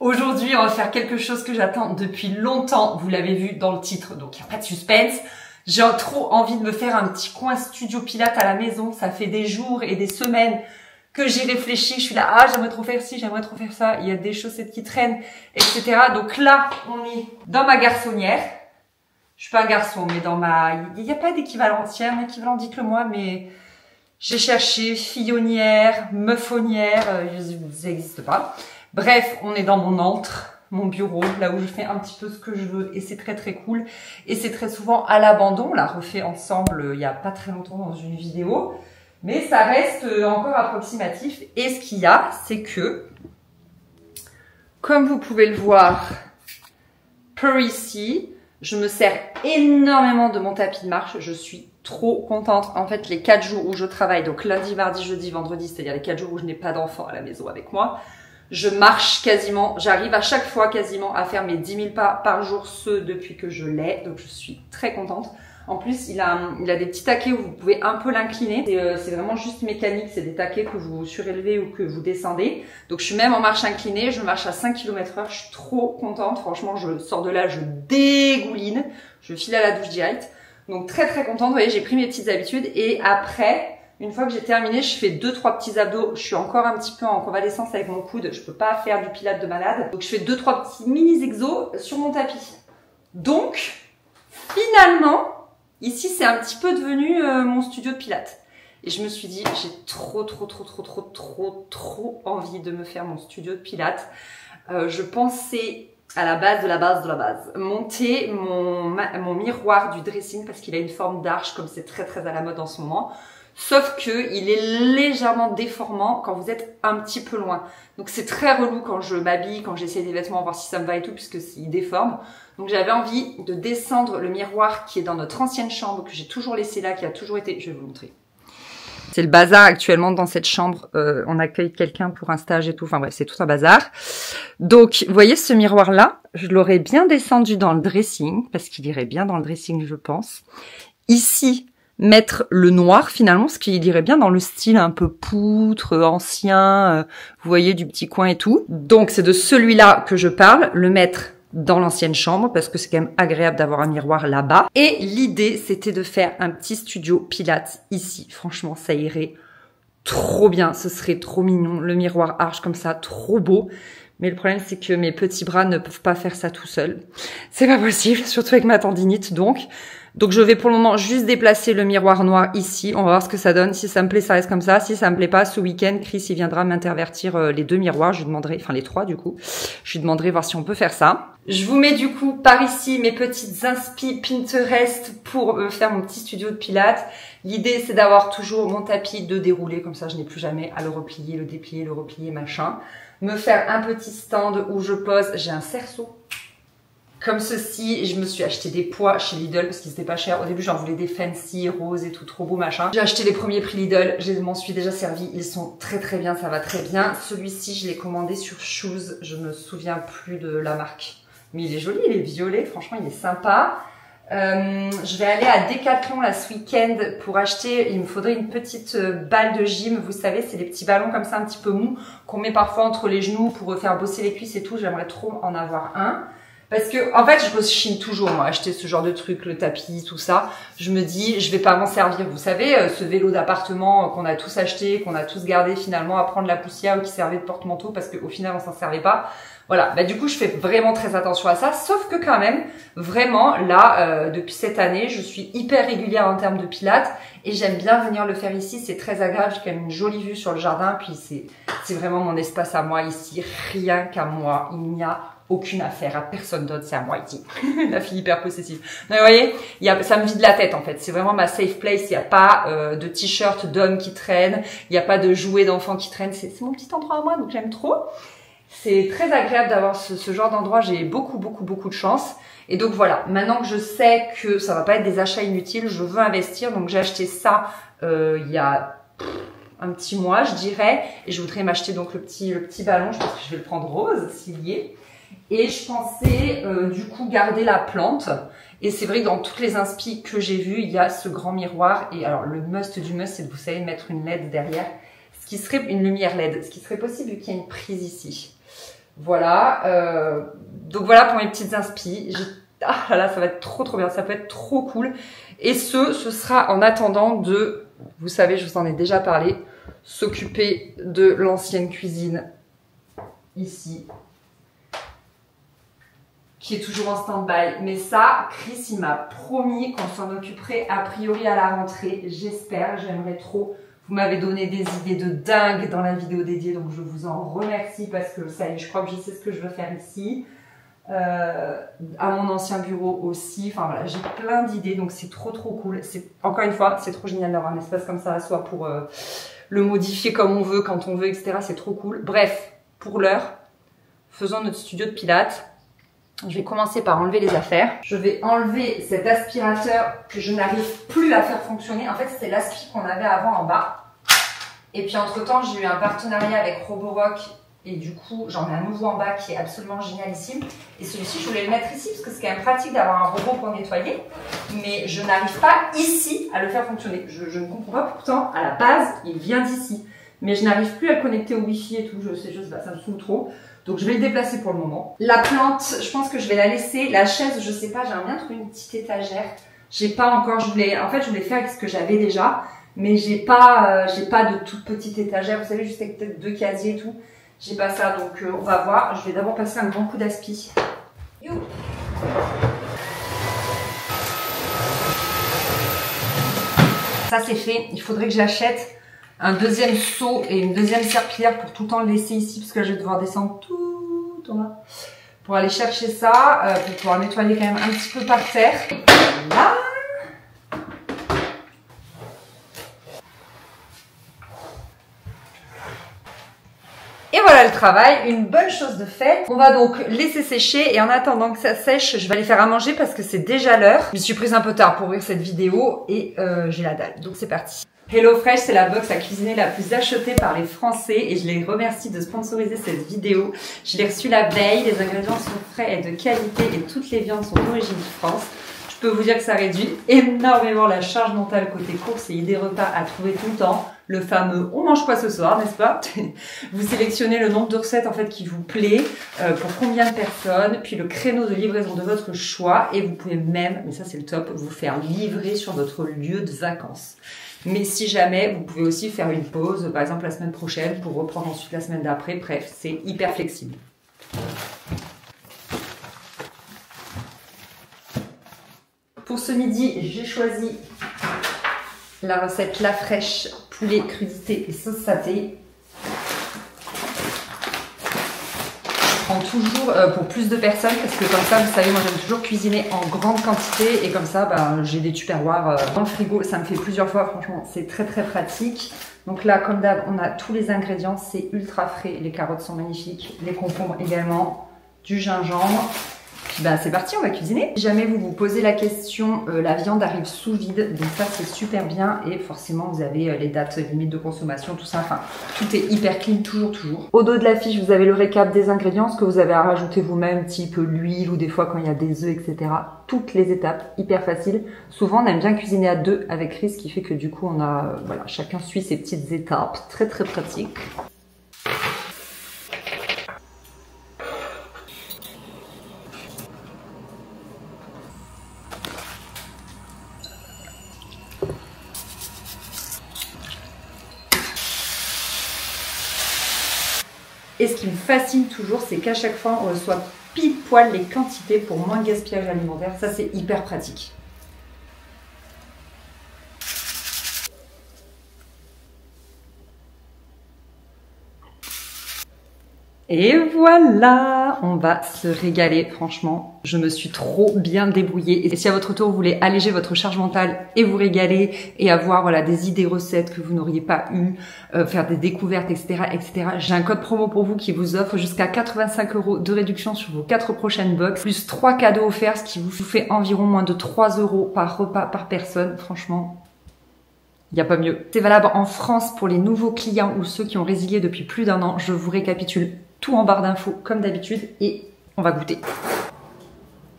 Aujourd'hui, on va faire quelque chose que j'attends depuis longtemps. Vous l'avez vu dans le titre, donc il n'y a pas de suspense. J'ai trop envie de me faire un petit coin studio pilates à la maison. Ça fait des jours et des semaines que j'ai réfléchi. Je suis là, ah, j'aimerais trop faire ci, j'aimerais trop faire ça. Il y a des chaussettes qui traînent, etc. Donc là, on est dans ma garçonnière. Je suis pas un garçon, mais dans ma... Il n'y a pas d'équivalent. S'il y a un équivalent, dites-le moi, mais... J'ai cherché fillonnière, meufonnière, ça n'existe pas. Bref, on est dans mon antre, mon bureau, là où je fais un petit peu ce que je veux et c'est très très cool. Et c'est très souvent à l'abandon, on l'a refait ensemble il y a pas très longtemps dans une vidéo. Mais ça reste encore approximatif. Et ce qu'il y a, c'est que, comme vous pouvez le voir par ici, je me sers énormément de mon tapis de marche. Je suis trop contente. En fait, les 4 jours où je travaille, donc lundi, mardi, jeudi, vendredi, c'est-à-dire les 4 jours où je n'ai pas d'enfant à la maison avec moi, je marche quasiment, j'arrive à chaque fois quasiment à faire mes 10 000 pas par jour, ce depuis que je l'ai. Donc, je suis très contente. En plus, il a des petits taquets où vous pouvez un peu l'incliner. C'est vraiment juste mécanique. C'est des taquets que vous surélevez ou que vous descendez. Donc, je suis même en marche inclinée. Je marche à 5 km/h. Je suis trop contente. Franchement, je sors de là, je dégouline. Je file à la douche directe. Donc, très, très contente. Vous voyez, j'ai pris mes petites habitudes. Et après, une fois que j'ai terminé, je fais 2-3 petits abdos. Je suis encore un petit peu en convalescence avec mon coude. Je peux pas faire du pilate de malade. Donc, je fais 2-3 petits mini exos sur mon tapis. Donc, finalement... Ici, c'est un petit peu devenu mon studio de pilates. Et je me suis dit, j'ai trop envie de me faire mon studio de pilates. Je pensais à la base de la base de la base. Monter mon miroir du dressing parce qu'il a une forme d'arche comme c'est très très à la mode en ce moment. Sauf que il est légèrement déformant quand vous êtes un petit peu loin. Donc c'est très relou quand je m'habille, quand j'essaie des vêtements, voir si ça me va et tout, puisque il déforme. Donc j'avais envie de descendre le miroir qui est dans notre ancienne chambre, que j'ai toujours laissé là, qui a toujours été... Je vais vous montrer. C'est le bazar actuellement dans cette chambre. On accueille quelqu'un pour un stage et tout. Enfin bref, c'est tout un bazar. Donc, vous voyez ce miroir-là, je l'aurais bien descendu dans le dressing, parce qu'il irait bien dans le dressing, je pense. Ici... mettre le noir finalement, ce qui irait bien dans le style un peu poutre, ancien, vous voyez, du petit coin et tout. Donc c'est de celui-là que je parle, le mettre dans l'ancienne chambre parce que c'est quand même agréable d'avoir un miroir là-bas. Et l'idée c'était de faire un petit studio pilates ici. Franchement ça irait trop bien, ce serait trop mignon, le miroir arche comme ça, trop beau. Mais le problème, c'est que mes petits bras ne peuvent pas faire ça tout seuls. C'est pas possible, surtout avec ma tendinite, donc je vais pour le moment juste déplacer le miroir noir ici. On va voir ce que ça donne. Si ça me plaît, ça reste comme ça. Si ça me plaît pas, ce week-end, Chris, il viendra m'intervertir les 2 miroirs. Je lui demanderai, enfin les 3 du coup. Je lui demanderai voir si on peut faire ça. Je vous mets du coup par ici mes petites inspi Pinterest pour faire mon petit studio de pilates. L'idée, c'est d'avoir toujours mon tapis de déroulé. Comme ça, je n'ai plus jamais à le replier, le déplier, le replier, machin. Me faire un petit stand où je pose. J'ai un cerceau comme ceci. Je me suis acheté des pois chez Lidl parce qu'ils étaient pas chers. Au début, j'en voulais des fancy, roses et tout, trop beau machin. J'ai acheté les premiers prix Lidl. Je m'en suis déjà servi. Ils sont très très bien, ça va très bien. Celui-ci, je l'ai commandé sur Shoes. Je me souviens plus de la marque. Mais il est joli, il est violet. Franchement, il est sympa. Je vais aller à Decathlon là ce week-end pour acheter, il me faudrait une petite balle de gym, vous savez, c'est des petits ballons comme ça un petit peu mous qu'on met parfois entre les genoux pour faire bosser les cuisses et tout. J'aimerais trop en avoir un parce que en fait je rechigne toujours moi acheter ce genre de truc, le tapis, tout ça. Je me dis je vais pas m'en servir, vous savez, ce vélo d'appartement qu'on a tous acheté, qu'on a tous gardé finalement à prendre la poussière ou qui servait de porte-manteau parce qu'au final on s'en servait pas. Voilà, bah du coup je fais vraiment très attention à ça, sauf que quand même, vraiment là, depuis cette année, je suis hyper régulière en termes de pilates et j'aime bien venir le faire ici, c'est très agréable, j'ai quand même une jolie vue sur le jardin, puis c'est vraiment mon espace à moi ici, rien qu'à moi, il n'y a aucune affaire à personne d'autre, c'est à moi ici. La fille hyper possessive. Donc, vous voyez, ça me vide la tête en fait, c'est vraiment ma safe place, il n'y a pas de t-shirt d'homme qui traîne, il n'y a pas de jouets d'enfants qui traînent, c'est mon petit endroit à moi, donc j'aime trop. C'est très agréable d'avoir ce genre d'endroit, j'ai beaucoup de chance. Et donc voilà, maintenant que je sais que ça va pas être des achats inutiles, je veux investir. Donc j'ai acheté ça il y a un petit mois, je dirais. Et je voudrais m'acheter donc le petit ballon, je pense que je vais le prendre rose s'il y est. Et je pensais du coup garder la plante. Et c'est vrai que dans toutes les inspi que j'ai vues, il y a ce grand miroir. Et alors le must du must, c'est de vous savez mettre une LED derrière. Ce qui serait une lumière LED, ce qui serait possible vu qu'il y a une prise ici. Voilà. Donc voilà pour mes petites inspi. Ah là, ça va être trop bien. Ça peut être trop cool. Et ce sera en attendant de, vous savez, je vous en ai déjà parlé, s'occuper de l'ancienne cuisine ici, qui est toujours en stand-by. Mais ça, Chris, il m'a promis qu'on s'en occuperait a priori à la rentrée. J'espère, j'aimerais trop. Vous m'avez donné des idées de dingue dans la vidéo dédiée, donc je vous en remercie parce que ça y est, je crois que je sais ce que je veux faire ici. À mon ancien bureau aussi. Enfin voilà, j'ai plein d'idées, donc c'est trop cool. Encore une fois, c'est trop génial d'avoir un espace comme ça, soit pour le modifier comme on veut, quand on veut, etc. C'est trop cool. Bref, pour l'heure, faisons notre studio de pilates. Je vais commencer par enlever les affaires. Je vais enlever cet aspirateur que je n'arrive plus à faire fonctionner. En fait, c'était l'aspi qu'on avait avant en bas. Et puis entre-temps, j'ai eu un partenariat avec Roborock. Et du coup, j'en ai un nouveau en bas qui est absolument génialissime. Et celui-ci, je voulais le mettre ici parce que c'est quand même pratique d'avoir un robot pour nettoyer. Mais je n'arrive pas ici à le faire fonctionner. Je ne comprends pas. Pourtant, à la base, il vient d'ici. Mais je n'arrive plus à le connecter au Wi-Fi et tout. Je sais, ça me saoule trop. Donc je vais le déplacer pour le moment. La plante, je pense que je vais la laisser. La chaise, je sais pas, j'aimerais bien trouver une petite étagère. J'ai pas encore, je voulais faire avec ce que j'avais déjà, mais j'ai pas de toute petite étagère. Vous savez, juste avec peut-être 2 casiers et tout. J'ai pas ça, donc on va voir. Je vais d'abord passer un grand coup d'aspi. Ça c'est fait. Il faudrait que j'achète un deuxième seau et une deuxième serpillière pour tout le temps le laisser ici parce que là, je vais devoir descendre tout en bas pour aller chercher ça, pour pouvoir nettoyer quand même un petit peu par terre. Là. Et voilà le travail, une bonne chose de faite. On va donc laisser sécher et en attendant que ça sèche, je vais aller faire à manger parce que c'est déjà l'heure. Je me suis prise un peu tard pour ouvrir cette vidéo et j'ai la dalle, donc c'est parti. HelloFresh, c'est la box à cuisiner la plus achetée par les Français et je les remercie de sponsoriser cette vidéo. Je l'ai reçue la veille, les ingrédients sont frais et de qualité et toutes les viandes sont d'origine France. Je peux vous dire que ça réduit énormément la charge mentale côté courses et idées repas à trouver tout le temps. Le fameux « on mange quoi ce soir ?» n'est-ce pas? Vous sélectionnez le nombre de recettes en fait qui vous plaît, pour combien de personnes, puis le créneau de livraison de votre choix et vous pouvez même, mais ça c'est le top, vous faire livrer sur votre lieu de vacances. Mais si jamais, vous pouvez aussi faire une pause, par exemple la semaine prochaine, pour reprendre ensuite la semaine d'après. Bref, c'est hyper flexible. Pour ce midi, j'ai choisi la recette La Fraîche, poulet crudité et sauce saté. Je prends toujours pour plus de personnes parce que comme ça, vous savez, moi j'aime toujours cuisiner en grande quantité et comme ça, j'ai des tupperwares dans le frigo. Ça me fait plusieurs fois, franchement, c'est très pratique. Donc là, comme d'hab, on a tous les ingrédients, c'est ultra frais. Les carottes sont magnifiques, les concombres également, du gingembre. Puis c'est parti, on va cuisiner. Si jamais vous vous posez la question, la viande arrive sous vide, donc ça c'est super bien et forcément vous avez les dates limites de consommation, tout ça, enfin tout est hyper clean, toujours. Au dos de la fiche, vous avez le récap des ingrédients, ce que vous avez à rajouter vous-même, type l'huile ou des fois quand il y a des œufs, etc. Toutes les étapes, hyper faciles. Souvent on aime bien cuisiner à deux avec Chris, ce qui fait que du coup on a, voilà, chacun suit ses petites étapes, très pratique. Et ce qui me fascine toujours, c'est qu'à chaque fois, on reçoit pile poil les quantités pour moins de gaspillage alimentaire. Ça, c'est hyper pratique. Et voilà, on va se régaler, franchement. Je me suis trop bien débrouillée. Et si à votre tour, vous voulez alléger votre charge mentale et vous régaler et avoir voilà, des idées recettes que vous n'auriez pas eues, faire des découvertes, etc., j'ai un code promo pour vous qui vous offre jusqu'à 85 € de réduction sur vos 4 prochaines box, plus 3 cadeaux offerts, ce qui vous fait environ moins de 3 € par repas par personne. Franchement, il n'y a pas mieux. C'est valable en France pour les nouveaux clients ou ceux qui ont résilié depuis plus d'1 an. Je vous récapitule tout en barre d'infos comme d'habitude et on va goûter.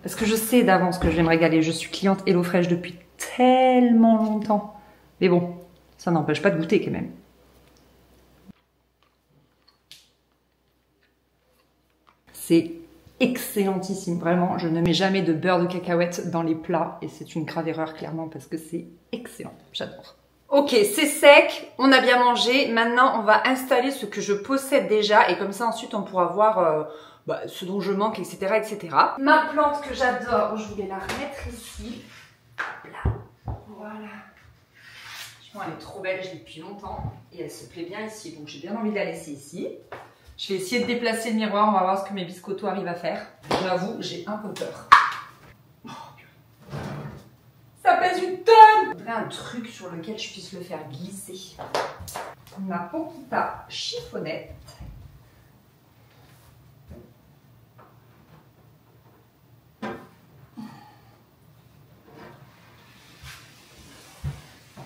Parce que je sais d'avance que je vais me régaler. Je suis cliente HelloFresh depuis tellement longtemps. Mais bon, ça n'empêche pas de goûter quand même. C'est excellentissime, vraiment. Je ne mets jamais de beurre de cacahuète dans les plats et c'est une grave erreur clairement parce que c'est excellent. J'adore. Ok, c'est sec, on a bien mangé. Maintenant, on va installer ce que je possède déjà et comme ça ensuite on pourra voir ce dont je manque, etc., etc. Ma plante que j'adore, je voulais la remettre ici. Hop là, voilà. Elle est trop belle, je l'ai depuis longtemps et elle se plaît bien ici, donc j'ai bien envie de la laisser ici. Je vais essayer de déplacer le miroir, on va voir ce que mes biscottos arrivent à faire. J'avoue, j'ai un peu peur. Oh, ça pèse une tonne! Il faudrait un truc sur lequel je puisse le faire glisser. Ma Poquita chiffonnette.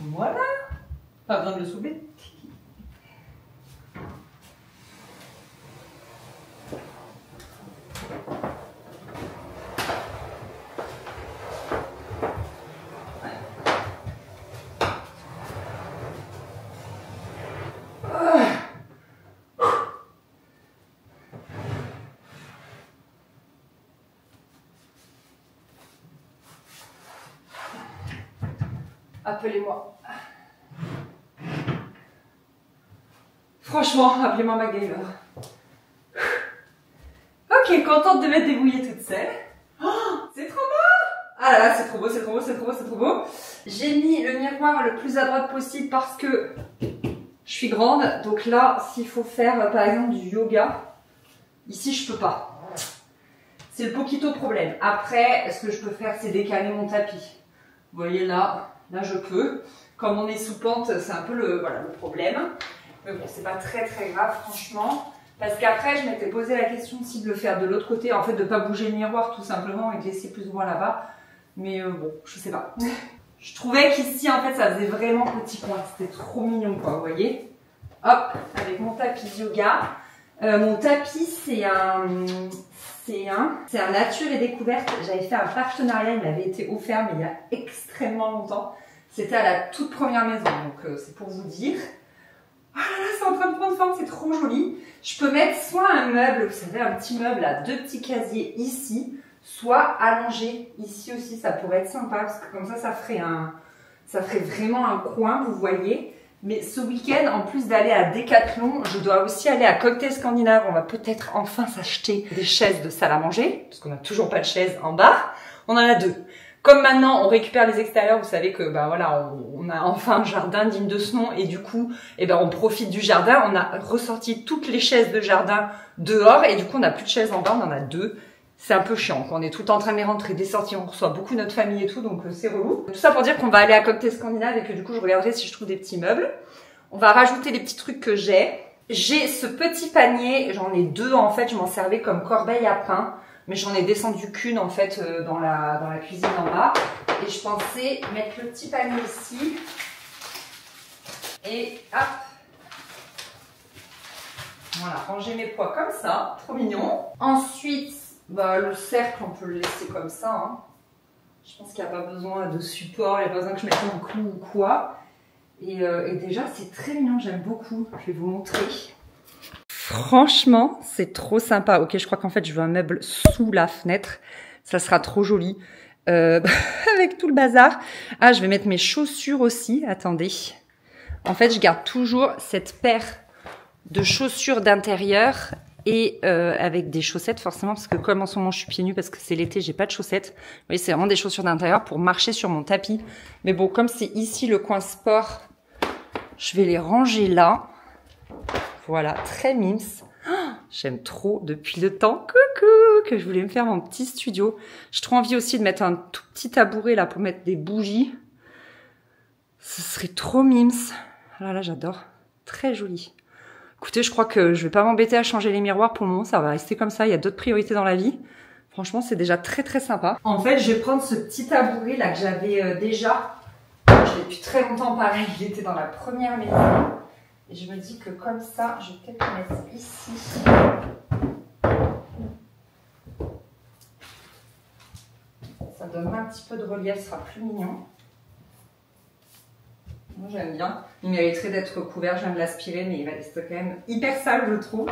Voilà! Pas besoin de le soulever. Appelez-moi. Franchement, appelez-moi MacGyver. Ok, contente de m'être débrouillée toute seule. Oh, c'est trop beau! Ah là là, c'est trop beau, c'est trop beau, c'est trop beau, c'est trop beau. J'ai mis le miroir le plus à droite possible parce que je suis grande. Donc là, s'il faut faire par exemple du yoga, ici je peux pas. C'est le poquito problème. Après, ce que je peux faire, c'est décaler mon tapis. Vous voyez là je peux. Comme on est sous pente, c'est un peu le problème. Mais bon, c'est pas très grave franchement. Parce qu'après, je m'étais posé la question aussi de le faire de l'autre côté. En fait, de pas bouger le miroir tout simplement et de laisser plus ou moins là-bas. Mais bon, je sais pas. Je trouvais qu'ici, en fait, ça faisait vraiment petit coin. C'était trop mignon, quoi, vous voyez. Hop, avec mon tapis yoga. Mon tapis, c'est un Nature et Découverte. J'avais fait un partenariat, il m'avait été offert, mais il y a extrêmement longtemps. C'était à la toute première maison, donc c'est pour vous dire. Ah là là, c'est en train de prendre forme, c'est trop joli. Je peux mettre soit un meuble, vous savez, un petit meuble à 2 petits casiers ici, soit allongé ici aussi, ça pourrait être sympa, parce que comme ça ferait vraiment un coin, vous voyez. Mais ce week-end, en plus d'aller à Decathlon, je dois aussi aller à Cocktail Scandinave. On va peut-être enfin s'acheter des chaises de salle à manger, parce qu'on n'a toujours pas de chaises en bas. On en a 2. Comme maintenant, on récupère les extérieurs, vous savez que on a enfin un jardin digne de ce nom et du coup, on profite du jardin. On a ressorti toutes les chaises de jardin dehors et du coup, on n'a plus de chaises en bas, on en a 2. C'est un peu chiant, on est tout le temps en train de les rentrer, des sorties, on reçoit beaucoup notre famille et tout, donc c'est relou. Tout ça pour dire qu'on va aller à Cocktail Scandinave et que du coup, je regarderai si je trouve des petits meubles. On va rajouter les petits trucs que j'ai. J'ai ce petit panier, j'en ai 2 en fait, je m'en servais comme corbeille à pain. Mais j'en ai descendu qu'une en fait dans la cuisine en bas. Et je pensais mettre le petit panier ici. Et hop. Voilà, ranger mes pois comme ça. Trop mignon. Ensuite, le cercle, on peut le laisser comme ça. Hein. Je pense qu'il n'y a pas besoin de support, il n'y a pas besoin que je mette un clou ou quoi. Et déjà, c'est très mignon, j'aime beaucoup. Je vais vous montrer. Franchement, c'est trop sympa. Ok, je crois qu'en fait, je veux un meuble sous la fenêtre. Ça sera trop joli. Avec tout le bazar. Ah, je vais mettre mes chaussures aussi. Attendez. En fait, je garde toujours cette paire de chaussures d'intérieur et avec des chaussettes forcément parce que comme en ce moment je suis pieds nus parce que c'est l'été, j'ai pas de chaussettes. Vous voyez, c'est vraiment des chaussures d'intérieur pour marcher sur mon tapis. Mais bon, comme c'est ici le coin sport, je vais les ranger là. Voilà, très mimes. Oh, j'aime trop depuis le temps coucou, que je voulais me faire mon petit studio. J'ai trop envie aussi de mettre un tout petit tabouret là pour mettre des bougies. Ce serait trop mimes. Ah là, j'adore. Très joli. Écoutez, je crois que je vais pas m'embêter à changer les miroirs pour le moment. Ça va rester comme ça. Il y a d'autres priorités dans la vie. Franchement, c'est déjà très sympa. En fait, je vais prendre ce petit tabouret là que j'avais déjà. Je l'ai depuis très longtemps pareil. Il était dans la première maison. Et je me dis que comme ça, je vais peut-être le mettre ici. Ça donnera un petit peu de relief, ce sera plus mignon. Moi j'aime bien. Il mériterait d'être couvert, je viens de l'aspirer, mais il va rester quand même hyper sale, je trouve.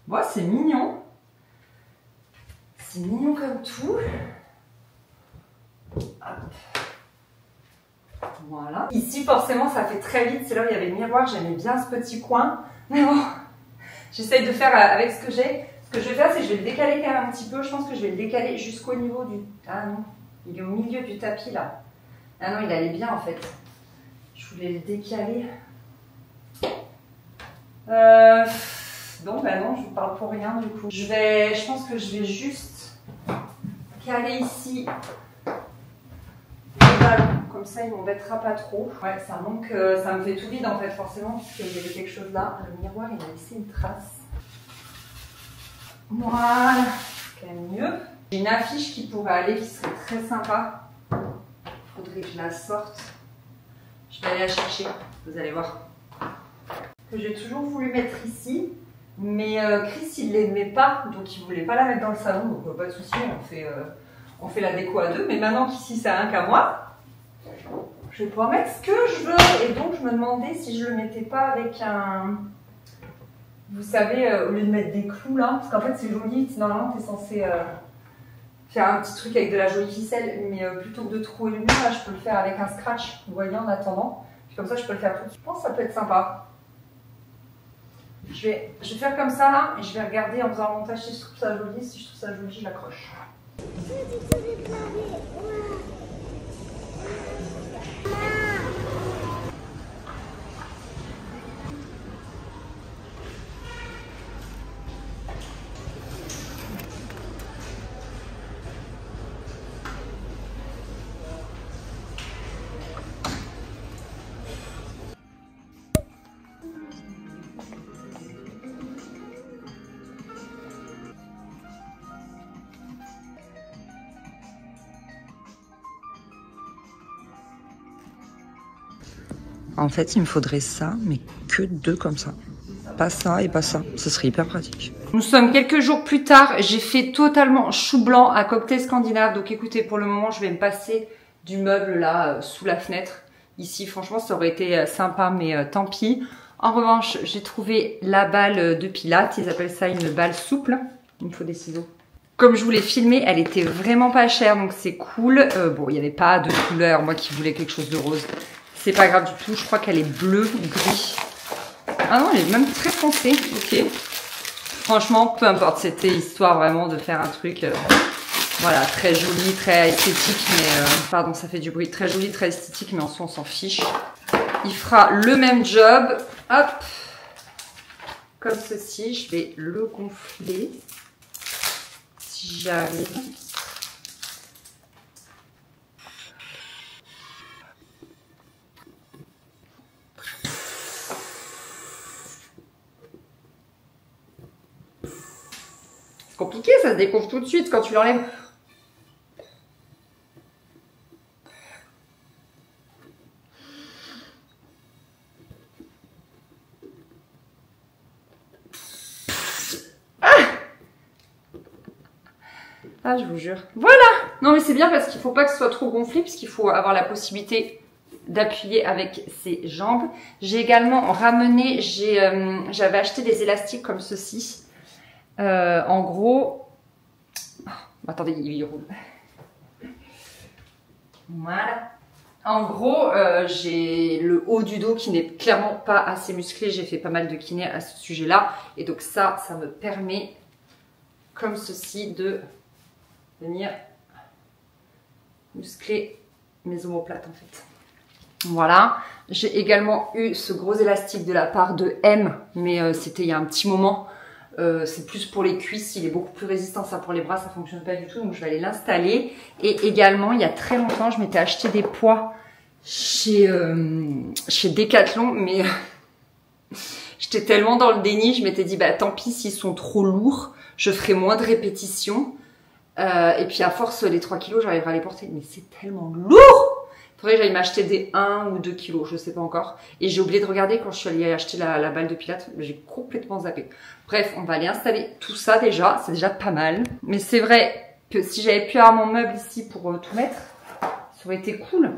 Bon, c'est mignon. C'est mignon comme tout. Hop. Voilà. Ici, forcément, ça fait très vite. C'est là où il y avait le miroir. J'aimais bien ce petit coin. Mais bon, j'essaye de faire avec ce que j'ai. Ce que je vais faire, c'est que je vais le décaler quand même un petit peu. Je pense que je vais le décaler jusqu'au niveau du... Ah non, il est au milieu du tapis, là. Ah non, il allait bien, en fait. Je voulais le décaler. Non, bah non, je vous parle pour rien, du coup. Je pense que je vais juste caler ici le ballon. Comme ça, il ne m'embêtera pas trop. Ouais, ça manque, ça me fait tout vide en fait, forcément, parce qu'il y avait quelque chose là. Le miroir, il a laissé une trace. Voilà, quand même mieux. J'ai une affiche qui pourrait aller, qui serait très sympa. Il faudrait que je la sorte. Je vais aller la chercher, vous allez voir. Que j'ai toujours voulu mettre ici, mais Chris, il ne l'aimait pas, donc il ne voulait pas la mettre dans le salon, donc pas de souci, on fait la déco à deux. Mais maintenant qu'ici, ça n'a qu'à moi, je vais pouvoir mettre ce que je veux. Et donc, je me demandais si je le mettais pas avec un... Vous savez, au lieu de mettre des clous là, parce qu'en fait, c'est joli. Normalement, tu es censé faire un petit truc avec de la jolie ficelle. Mais plutôt que de trouer le mur, là, je peux le faire avec un scratch, vous voyez, en attendant. Puis comme ça, je peux le faire tout de suite. Je pense que ça peut être sympa. Je vais faire comme ça là, et je vais regarder en faisant un montage si je trouve ça joli. Si je trouve ça joli, je l'accroche. En fait, il me faudrait ça, mais que deux comme ça. Pas ça et pas ça. Ce serait hyper pratique. Nous sommes quelques jours plus tard. J'ai fait totalement chou blanc à cocktail scandinave. Donc écoutez, pour le moment, je vais me passer du meuble là, sous la fenêtre. Ici, franchement, ça aurait été sympa, mais tant pis. En revanche, j'ai trouvé la balle de Pilates. Ils appellent ça une balle souple. Il me faut des ciseaux. Comme je vous l'ai filmé, elle était vraiment pas chère, donc c'est cool. Bon, il n'y avait pas de couleur. Moi qui voulais quelque chose de rose. C'est pas grave du tout, je crois qu'elle est bleue ou gris. Ah non, elle est même très foncée, ok. Franchement, peu importe, c'était histoire vraiment de faire un truc, voilà, très joli, très esthétique, mais, pardon, ça fait du bruit, très joli, très esthétique, mais en soi, on s'en fiche. Il fera le même job, hop, comme ceci, je vais le gonfler, si j'arrive. C'est compliqué, ça se découvre tout de suite quand tu l'enlèves. Ah, je vous jure. Voilà! Non, mais c'est bien parce qu'il ne faut pas que ce soit trop gonflé, puisqu'il faut avoir la possibilité d'appuyer avec ses jambes. J'ai également ramené, j'avais acheté des élastiques comme ceci. En gros, oh, attendez, il roule. Voilà. En gros, j'ai le haut du dos qui n'est clairement pas assez musclé. J'ai fait pas mal de kiné à ce sujet-là. Et donc ça me permet, comme ceci, de venir muscler mes omoplates en fait. Voilà. J'ai également eu ce gros élastique de la part de M, mais c'était il y a un petit moment. C'est plus pour les cuisses, il est beaucoup plus résistant. Ça pour les bras, ça fonctionne pas du tout, donc je vais aller l'installer. Et également, il y a très longtemps, je m'étais acheté des poids chez Decathlon, mais j'étais tellement dans le déni, je m'étais dit bah tant pis s'ils sont trop lourds, je ferai moins de répétitions. Et puis à force, les 3 kilos, j'arriverai à les porter. Mais c'est tellement lourd! Il faudrait que j'aille m'acheter des 1 ou 2 kilos, je sais pas encore. Et j'ai oublié de regarder quand je suis allée acheter la balle de pilates. J'ai complètement zappé. Bref, on va aller installer tout ça déjà. C'est déjà pas mal. Mais c'est vrai que si j'avais pu avoir mon meuble ici pour tout mettre, ça aurait été cool.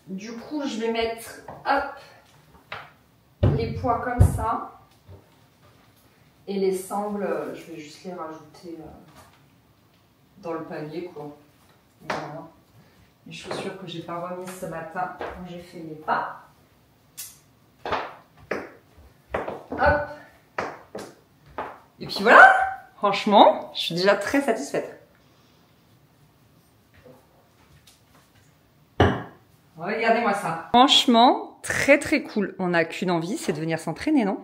Du coup, je vais mettre hop, les poids comme ça. Et les sangles, je vais juste les rajouter dans le panier, quoi. Voilà. Les chaussures que j'ai pas remises ce matin quand j'ai fait mes pas. Hop. Et puis voilà. Franchement, je suis déjà très satisfaite. Regardez-moi ça. Franchement, très très cool. On n'a qu'une envie, c'est de venir s'entraîner, non?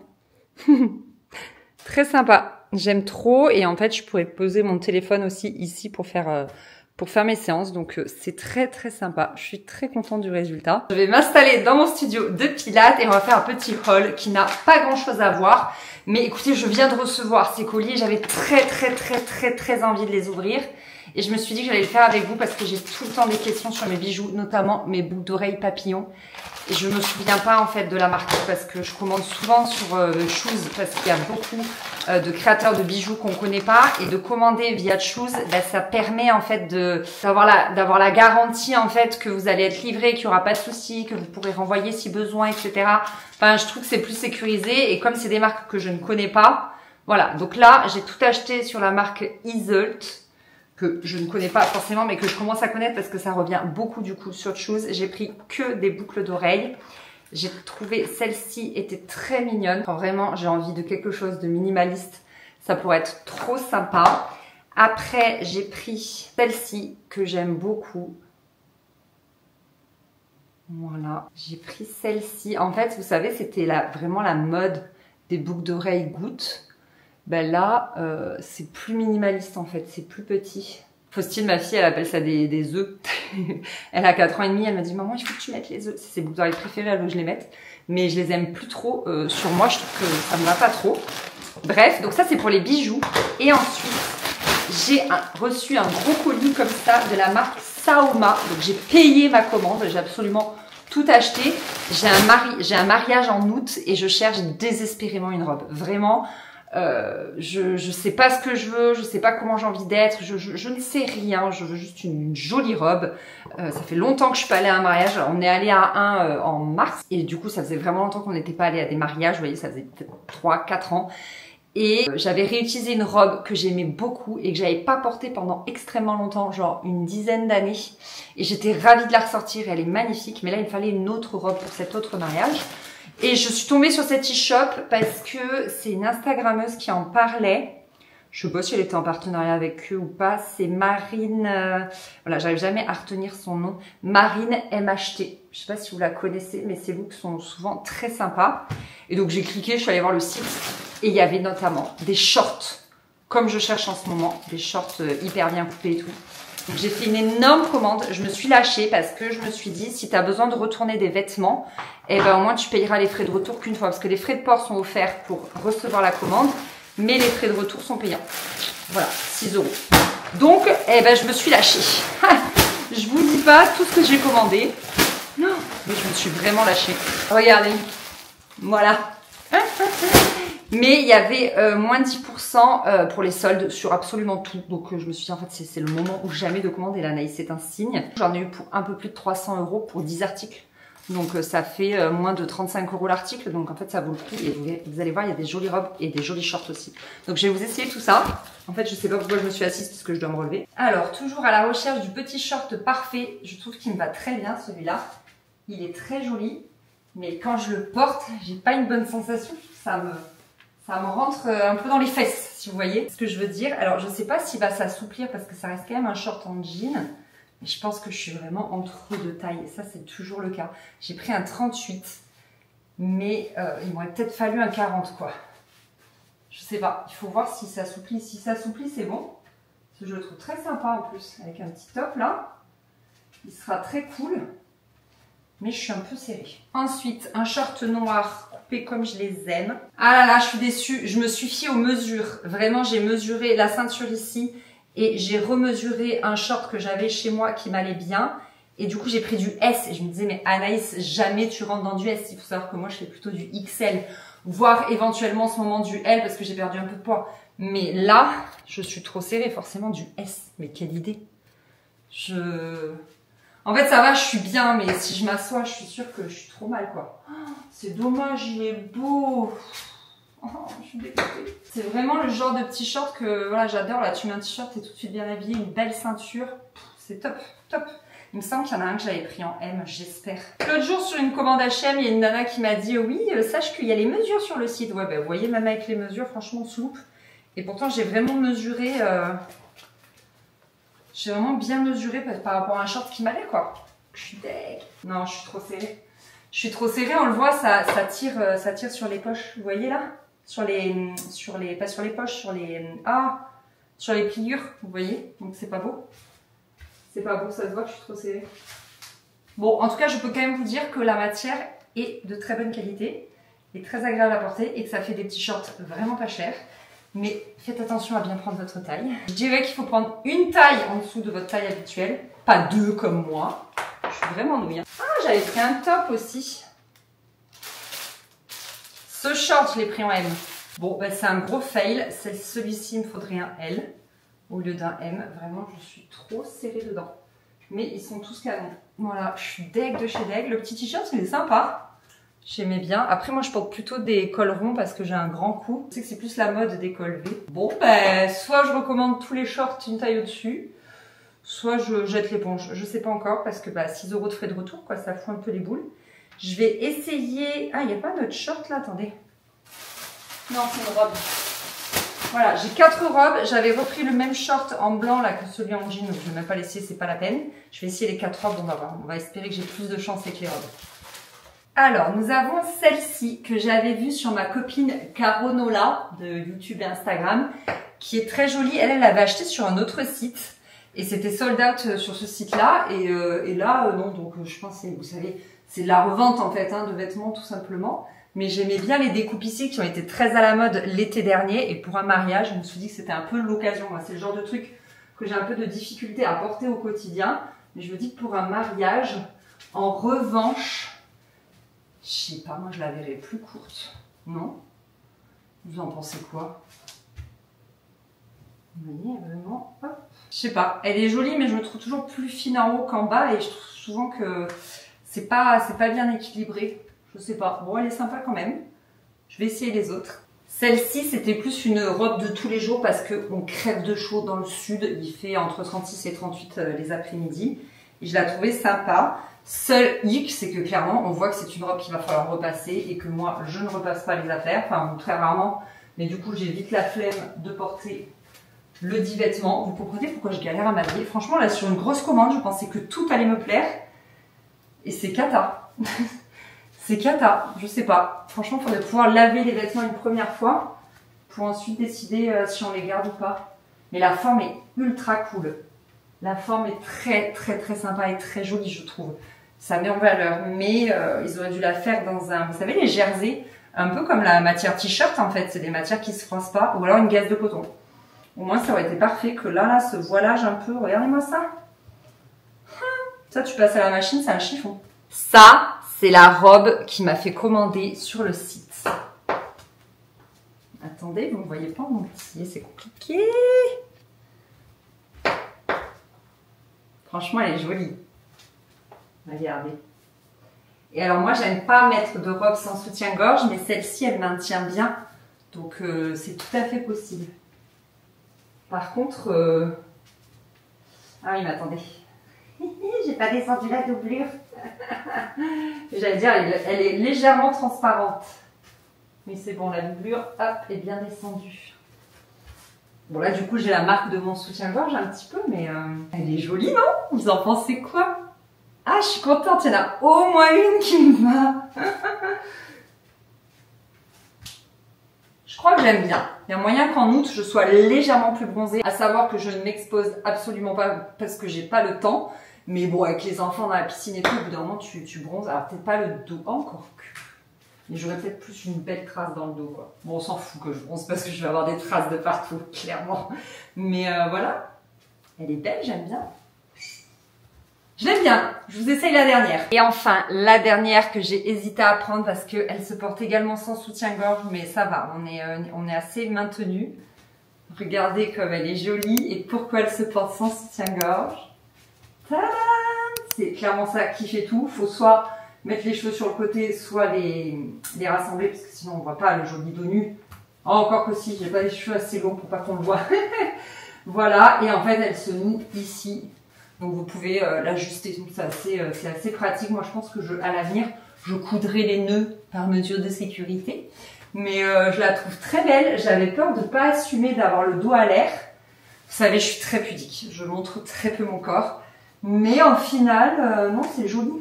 Très sympa. J'aime trop. Et en fait, je pourrais poser mon téléphone aussi ici pour faire mes séances. Donc, c'est très très sympa. Je suis très contente du résultat. Je vais m'installer dans mon studio de pilates et on va faire un petit haul qui n'a pas grand chose à voir. Mais écoutez, je viens de recevoir ces colis. J'avais très envie de les ouvrir. Et je me suis dit que j'allais le faire avec vous parce que j'ai tout le temps des questions sur mes bijoux, notamment mes boucles d'oreilles papillons. Et je me souviens pas en fait de la marque parce que je commande souvent sur Shoes parce qu'il y a beaucoup de créateurs de bijoux qu'on connaît pas. Et de commander via Shoes, ben, ça permet en fait d'avoir la garantie en fait que vous allez être livré, qu'il y aura pas de soucis, que vous pourrez renvoyer si besoin, etc. Enfin, je trouve que c'est plus sécurisé. Et comme c'est des marques que je ne connais pas, voilà. Donc là, j'ai tout acheté sur la marque Iseult, que je ne connais pas forcément, mais que je commence à connaître parce que ça revient beaucoup du coup sur Shoes. J'ai pris que des boucles d'oreilles. J'ai trouvé celle-ci était très mignonne. Quand vraiment j'ai envie de quelque chose de minimaliste, ça pourrait être trop sympa. Après, j'ai pris celle-ci que j'aime beaucoup. Voilà, j'ai pris celle-ci. En fait, vous savez, c'était vraiment la mode des boucles d'oreilles gouttes. Ben là, c'est plus minimaliste en fait, c'est plus petit. Faustine, ma fille, elle appelle ça des œufs. Elle a 4 ans et demi, elle m'a dit « Maman, il faut que tu mettes les œufs. » C'est ses boucles d'oreilles préférées, elle veut que je les mette. Mais je les aime plus trop sur moi, je trouve que ça me va pas trop. Bref, donc ça c'est pour les bijoux. Et ensuite, j'ai reçu un gros colis comme ça de la marque Saoma. Donc j'ai payé ma commande, j'ai absolument tout acheté. J'ai un mariage en août et je cherche désespérément une robe. Vraiment. Je sais pas ce que je veux, je sais pas comment j'ai envie d'être, je ne sais rien, je veux juste une jolie robe. Ça fait longtemps que je suis pas allée à un mariage. On est allé à un en mars et du coup ça faisait vraiment longtemps qu'on n'était pas allé à des mariages, vous voyez, ça faisait peut-être 3-4 ans. Et j'avais réutilisé une robe que j'aimais beaucoup et que j'avais pas portée pendant extrêmement longtemps, genre une dizaine d'années. Et j'étais ravie de la ressortir, elle est magnifique, mais là il me fallait une autre robe pour cet autre mariage. Et je suis tombée sur cette e-shop parce que c'est une Instagrammeuse qui en parlait. Je sais pas si elle était en partenariat avec eux ou pas. C'est Marine, voilà, j'arrive jamais à retenir son nom. Marine MHT. Je sais pas si vous la connaissez, mais ses looks sont souvent très sympas. Et donc j'ai cliqué, je suis allée voir le site. Et il y avait notamment des shorts, comme je cherche en ce moment. Des shorts hyper bien coupés et tout. Donc j'ai fait une énorme commande, je me suis lâchée parce que je me suis dit si tu as besoin de retourner des vêtements, eh ben au moins tu payeras les frais de retour qu'une fois parce que les frais de port sont offerts pour recevoir la commande, mais les frais de retour sont payants. Voilà, 6 €. Donc eh ben je me suis lâchée. Je vous dis pas tout ce que j'ai commandé. Non, mais je me suis vraiment lâchée. Regardez. Voilà. Mais il y avait moins de 10% pour les soldes sur absolument tout. Donc je me suis dit en fait c'est le moment ou jamais de commander. L'Anaïs, c'est un signe. J'en ai eu pour un peu plus de 300 € pour 10 articles. Donc ça fait moins de 35 € l'article. Donc en fait ça vaut le coup. Et vous allez voir, il y a des jolies robes et des jolis shorts aussi. Donc je vais vous essayer tout ça. En fait je sais pas pourquoi je me suis assise parce que je dois me relever. Alors toujours à la recherche du petit short parfait. Je trouve qu'il me va très bien celui-là. Il est très joli. Mais quand je le porte, j'ai pas une bonne sensation. Ça me rentre un peu dans les fesses, si vous voyez ce que je veux dire. Alors, je sais pas s'il va s'assouplir parce que ça reste quand même un short en jean. Mais je pense que je suis vraiment en trop de taille. Et ça, c'est toujours le cas. J'ai pris un 38. Mais il m'aurait peut-être fallu un 40, quoi. Je sais pas. Il faut voir si ça s'assouplit. Si ça s'assouplit, c'est bon. Parce que je le trouve très sympa en plus. Avec un petit top, là. Il sera très cool. Mais je suis un peu serrée. Ensuite, un short noir coupé comme je les aime. Ah là là, je suis déçue. Je me suis fiée aux mesures. Vraiment, j'ai mesuré la ceinture ici et j'ai remesuré un short que j'avais chez moi qui m'allait bien. Et du coup, j'ai pris du S. Et je me disais, mais Anaïs, jamais tu rentres dans du S. Il faut savoir que moi, je fais plutôt du XL. Voire éventuellement en ce moment du L parce que j'ai perdu un peu de poids. Mais là, je suis trop serrée. Forcément du S. Mais quelle idée. En fait, ça va, je suis bien, mais si je m'assois, je suis sûre que je suis trop mal, quoi. Oh, c'est dommage, il est beau. Oh, je suis dégoûtée. C'est vraiment le genre de petit short que voilà, j'adore. Là, tu mets un t-shirt, t'es tout de suite bien habillé, une belle ceinture. C'est top, top. Il me semble qu'il y en a un que j'avais pris en M, j'espère. L'autre jour, sur une commande H&M, il y a une nana qui m'a dit oui, sache qu'il y a les mesures sur le site. Ouais, bah, vous voyez, même avec les mesures, franchement, on se loupe. Et pourtant, j'ai vraiment mesuré. J'ai vraiment bien mesuré par rapport à un short qui m'allait, quoi. Je suis deg. Non, je suis trop serrée. Je suis trop serrée, on le voit, ça tire sur les poches. Vous voyez là? Pas sur les poches, sur les pliures, vous voyez? Donc c'est pas beau. C'est pas beau, ça se voit que je suis trop serrée. Bon, en tout cas, je peux quand même vous dire que la matière est de très bonne qualité, est très agréable à porter et que ça fait des petits shorts vraiment pas chers. Mais faites attention à bien prendre votre taille. Je dirais qu'il faut prendre une taille en dessous de votre taille habituelle, pas deux comme moi. Je suis vraiment nouille. Ah, j'avais pris un top aussi. Ce short, je l'ai pris en M. Bon, ben, c'est un gros fail. Celui-ci, il me faudrait un L au lieu d'un M. Vraiment, je suis trop serrée dedans. Mais ils sont tous canons. Voilà, je suis deg de chez deg. Le petit t-shirt, il est sympa. J'aimais bien. Après, moi, je porte plutôt des cols ronds parce que j'ai un grand cou. Je sais que c'est plus la mode des cols V. Bon, ben, soit je recommande tous les shorts une taille au-dessus, soit je jette l'éponge. Je sais pas encore parce que 6 € de frais de retour, quoi. Ça fout un peu les boules. Je vais essayer... Ah, il n'y a pas notre short là, attendez. Non, c'est une robe. Voilà, j'ai 4 robes. J'avais repris le même short en blanc là que celui en jean, donc je ne vais même pas l'essayer, c'est pas la peine. Je vais essayer les 4 robes, on va voir. On va espérer que j'ai plus de chance avec les robes. Alors, nous avons celle-ci que j'avais vue sur ma copine Caronola de YouTube et Instagram, qui est très jolie. Elle l'avait achetée sur un autre site et c'était sold out sur ce site-là. Et là, non, donc je pense que vous savez, c'est de la revente en fait, de vêtements tout simplement. Mais j'aimais bien les découpes ici qui ont été très à la mode l'été dernier. Et pour un mariage, je me suis dit que c'était un peu l'occasion. C'est le genre de truc que j'ai un peu de difficulté à porter au quotidien. Mais je me dis que pour un mariage, en revanche... Je sais pas, moi je la verrais plus courte. Non? Vous en pensez quoi? Vous voyez, vraiment, hop. Je sais pas, elle est jolie, mais je me trouve toujours plus fine en haut qu'en bas et je trouve souvent que c'est pas bien équilibré. Je sais pas. Bon, elle est sympa quand même. Je vais essayer les autres. Celle-ci, c'était plus une robe de tous les jours parce qu'on crève de chaud dans le sud. Il fait entre 36 et 38 les après-midi. Et je la trouvais sympa. Seul hic, c'est que clairement, on voit que c'est une robe qu'il va falloir repasser et que moi, je ne repasse pas les affaires, enfin très rarement. Mais du coup, j'ai vite la flemme de porter le dit vêtement. Vous comprenez pourquoi je galère à m'habiller. Franchement, là, sur une grosse commande, je pensais que tout allait me plaire. Et c'est cata. C'est cata, je sais pas. Franchement, il faudrait pouvoir laver les vêtements une première fois pour ensuite décider si on les garde ou pas. Mais la forme est ultra cool. La forme est très très très sympa et très jolie, je trouve. Ça met en valeur, mais ils auraient dû la faire dans un... Vous savez, les jerseys, un peu comme la matière t-shirt en fait. C'est des matières qui se froissent pas, ou alors une gaze de coton. Au moins, ça aurait été parfait que là, ce voilage un peu... Regardez-moi ça. Ça, tu passes à la machine, c'est un chiffon. Ça, c'est la robe qui m'a fait commander sur le site. Attendez, vous ne voyez pas mon petit, c'est compliqué. Franchement, elle est jolie. Regardez. Et alors moi, j'aime pas mettre de robe sans soutien-gorge, mais celle-ci, elle maintient bien. Donc, c'est tout à fait possible. Par contre... Ah oui, mais attendez. J'ai pas descendu la doublure. J'allais dire, elle est légèrement transparente. Mais c'est bon, la doublure, hop, est bien descendue. Bon, là, du coup, j'ai la marque de mon soutien-gorge un petit peu, mais elle est jolie, non? Vous en pensez quoi? Ah, je suis contente, il y en a au moins une qui me va. Je crois que j'aime bien. Il y a moyen qu'en août, je sois légèrement plus bronzée. À savoir que je ne m'expose absolument pas parce que j'ai pas le temps. Mais bon, avec les enfants dans la piscine et tout, au bout d'un moment, tu bronzes. Alors, peut-être pas le dos encore que. Mais j'aurais peut-être plus une belle trace dans le dos, quoi. Bon, on s'en fout que je bronze parce que je vais avoir des traces de partout, clairement. Mais voilà. Elle est belle, j'aime bien. Je l'aime bien. Je vous essaye la dernière. Et enfin, la dernière que j'ai hésité à prendre parce qu'elle se porte également sans soutien-gorge, mais ça va, on est assez maintenu. Regardez comme elle est jolie et pourquoi elle se porte sans soutien-gorge. Tadam! C'est clairement ça qui fait tout. Faut soit mettre les cheveux sur le côté, soit les rassembler parce que sinon on voit pas le joli dos nu Oh, encore que si, j'ai pas les cheveux assez longs pour pas qu'on le voit. Voilà, et en fait, elle se noue ici. Donc vous pouvez l'ajuster, donc c'est assez pratique. Moi, je pense que à l'avenir, je coudrai les nœuds par mesure de sécurité. Mais je la trouve très belle. J'avais peur de pas assumer d'avoir le dos à l'air. Vous savez, je suis très pudique. Je montre très peu mon corps. Mais en final, non, c'est joli.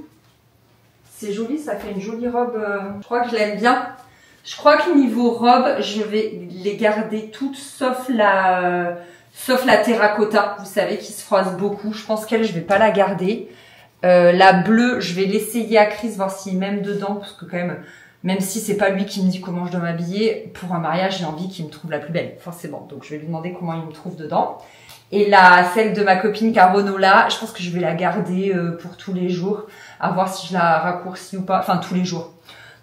C'est joli, ça fait une jolie robe. Je crois que je l'aime bien. Je crois que niveau robe, je vais les garder toutes sauf la terracotta, vous savez, qui se froisse beaucoup. Je pense qu'elle, je vais pas la garder. La bleue, je vais l'essayer à Chris, voir s'il m'aime dedans, parce que quand même si c'est pas lui qui me dit comment je dois m'habiller, pour un mariage, j'ai envie qu'il me trouve la plus belle, forcément. Donc je vais lui demander comment il me trouve dedans. Et celle de ma copine Caronola, je pense que je vais la garder pour tous les jours, à voir si je la raccourcis ou pas. Enfin, tous les jours.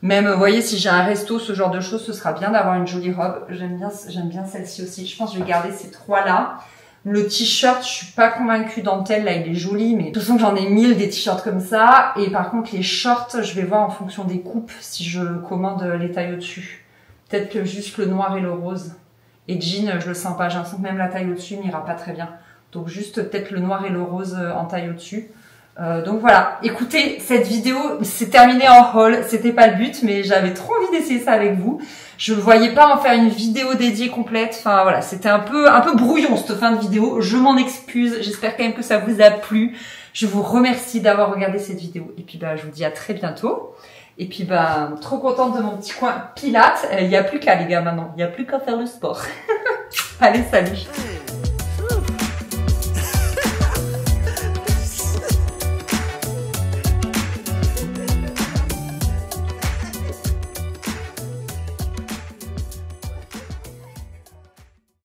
Même, vous voyez, si j'ai un resto, ce genre de choses, ce sera bien d'avoir une jolie robe. J'aime bien celle-ci aussi. Je pense que je vais garder ces trois-là. Le t-shirt, je suis pas convaincue dentelle, là, il est joli, mais de toute façon, j'en ai 1000 des t-shirts comme ça. Et par contre, les shorts, je vais voir en fonction des coupes si je commande les tailles au-dessus. Peut-être que juste le noir et le rose. Et jean, je le sens pas. J'ai l'impression que même la taille au-dessus n'ira pas très bien. Donc juste peut-être le noir et le rose en taille au-dessus. Donc voilà, écoutez, cette vidéo c'est terminé en haul, c'était pas le but, mais j'avais trop envie d'essayer ça avec vous. Je ne voyais pas en faire une vidéo dédiée complète, enfin voilà, c'était un peu brouillon cette fin de vidéo, je m'en excuse, j'espère quand même que ça vous a plu. Je vous remercie d'avoir regardé cette vidéo, et puis je vous dis à très bientôt. Et puis trop contente de mon petit coin Pilates, il n'y a plus qu'à les gars maintenant, il n'y a plus qu'à faire le sport. Allez, salut.